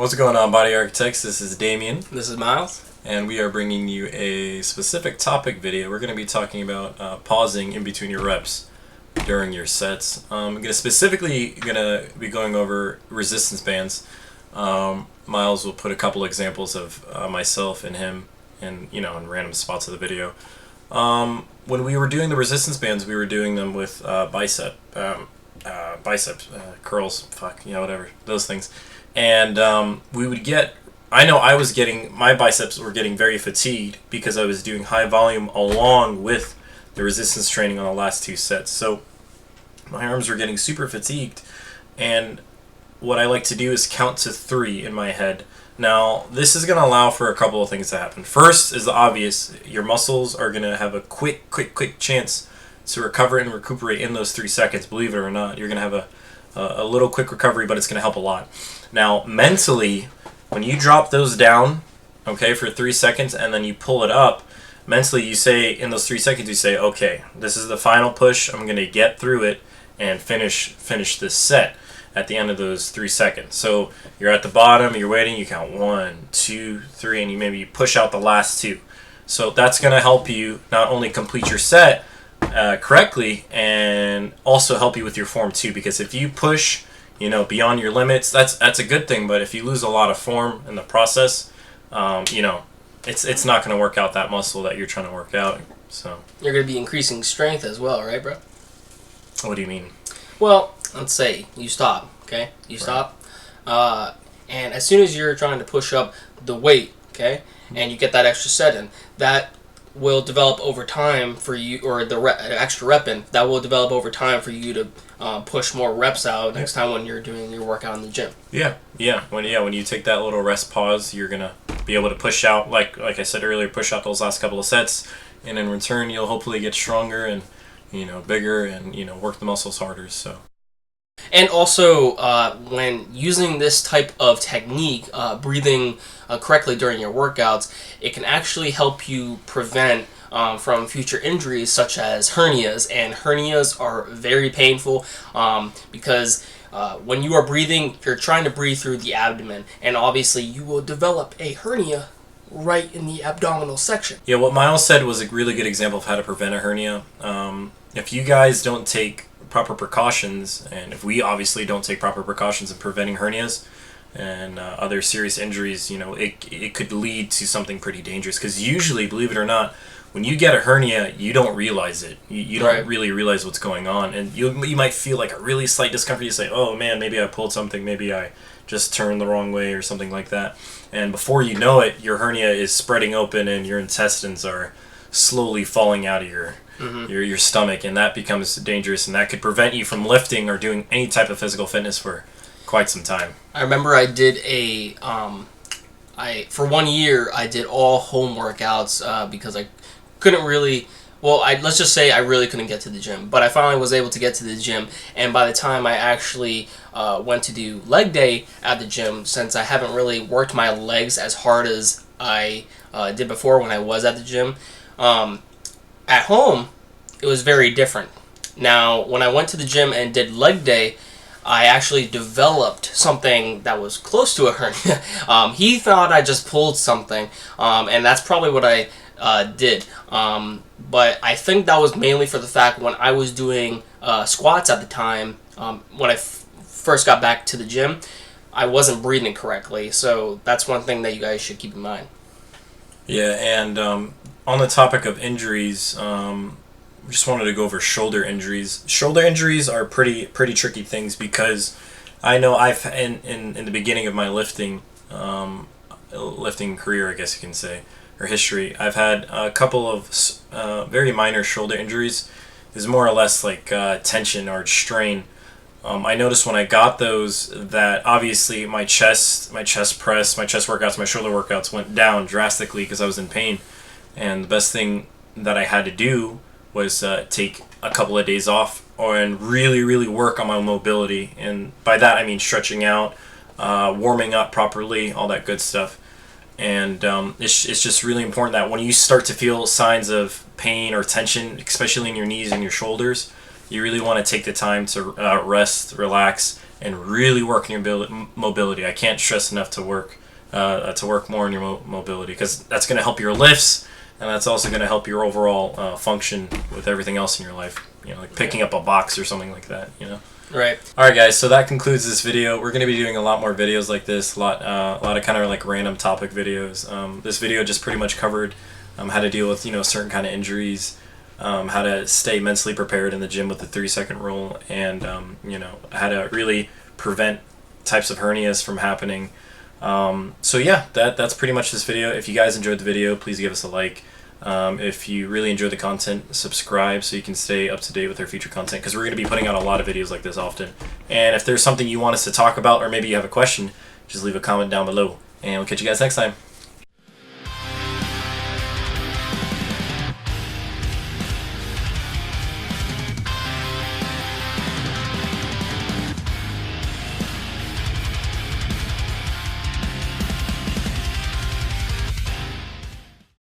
What's going on, BodyArchitectz? This is Damien. This is Miles. And we are bringing you a specific topic video. We're going to be talking about pausing in between your reps during your sets. I'm specifically going to be going over resistance bands. Miles will put a couple examples of myself and him in random spots of the video. When we were doing the resistance bands, we were doing them with bicep curls, whatever, those things. And we would get, my biceps were getting very fatigued because I was doing high volume along with the resistance training on the last two sets. So my arms were getting super fatigued, and what I like to do is count to 3 in my head. Now, this is going to allow for a couple of things to happen. First is the obvious. Your muscles are going to have a quick chance to recover and recuperate in those 3 seconds. Believe it or not, you're going to have a little quick recovery, but it's going to help a lot. Now, mentally, when you drop those down, okay, for 3 seconds, and then you pull it up, mentally you say, in those 3 seconds, you say, okay, this is the final push. I'm going to get through it and finish this set at the end of those 3 seconds. So you're at the bottom, you're waiting, you count 1, 2, 3, and you push out the last 2. So that's going to help you not only complete your set correctly, and also help you with your form too, because if you push beyond your limits, that's a good thing. But if you lose a lot of form in the process, it's not going to work out that muscle that you're trying to work out. So you're going to be increasing strength as well, right, bro? What do you mean? Well, let's say you stop, okay? You stop, and as soon as you're trying to push up the weight, okay, and you get that extra set in, that will develop over time for you, or the extra rep in, that will develop over time for you to push more reps out next time when you're doing your workout in the gym. When you take that little rest pause, you're gonna be able to push out, like I said earlier, push out those last couple of sets, and in return you'll hopefully get stronger and bigger and work the muscles harder. So. And also, when using this type of technique, breathing correctly during your workouts, it can actually help you prevent from future injuries such as hernias. And hernias are very painful because when you are breathing, you're trying to breathe through the abdomen, and obviously you will develop a hernia right in the abdominal section. Yeah, what Miles said was a really good example of how to prevent a hernia. If you guys don't take proper precautions, and if we obviously don't take proper precautions in preventing hernias and other serious injuries, it could lead to something pretty dangerous. Because usually, believe it or not, when you get a hernia, you don't realize it. You don't really realize what's going on, and you might feel like a really slight discomfort. You say, "Oh man, maybe I pulled something. Maybe I just turned the wrong way or something like that." And before you know it, your hernia is spreading open and your intestines are slowly falling out of your stomach, and that becomes dangerous, and that could prevent you from lifting or doing any type of physical fitness for quite some time. I remember I did for 1 year I did all home workouts because I couldn't really, let's just say I really couldn't get to the gym, but I finally was able to get to the gym. And by the time I actually went to do leg day at the gym, since I haven't really worked my legs as hard as I did before when I was at the gym, at home, it was very different. Now, when I went to the gym and did leg day, I actually developed something that was close to a hernia. He thought I just pulled something, and that's probably what I did. But I think that was mainly for the fact when I was doing squats at the time, when I first got back to the gym, I wasn't breathing correctly. So that's one thing that you guys should keep in mind. Yeah, and on the topic of injuries, just wanted to go over shoulder injuries. Shoulder injuries are pretty tricky things, because I know I've in the beginning of my lifting career, I guess you can say, or history, I've had a couple of very minor shoulder injuries. It's more or less like tension or strain. I noticed when I got those that obviously my chest press, my chest workouts, my shoulder workouts went down drastically because I was in pain. And the best thing that I had to do was take a couple of days off and really work on my mobility. And by that I mean stretching out, warming up properly, all that good stuff. And it's just really important that when you start to feel signs of pain or tension, especially in your knees and your shoulders, you really want to take the time to rest, relax, and really work on your mobility. I can't stress enough to work more on your mobility, because that's going to help your lifts, and that's also going to help your overall function with everything else in your life. You know, like picking up a box or something like that. You know. Right. All right, guys. So that concludes this video. We're going to be doing a lot more videos like this. A lot of kind of like random topic videos. This video just pretty much covered how to deal with certain kind of injuries, how to stay mentally prepared in the gym with the 3-second rule, and how to really prevent types of hernias from happening. So yeah, that's pretty much this video. If you guys enjoyed the video, please give us a like. If you really enjoy the content, subscribe so you can stay up to date with our future content, because we're going to be putting out a lot of videos like this often. And if there's something you want us to talk about, or maybe you have a question, just leave a comment down below, and we'll catch you guys next time.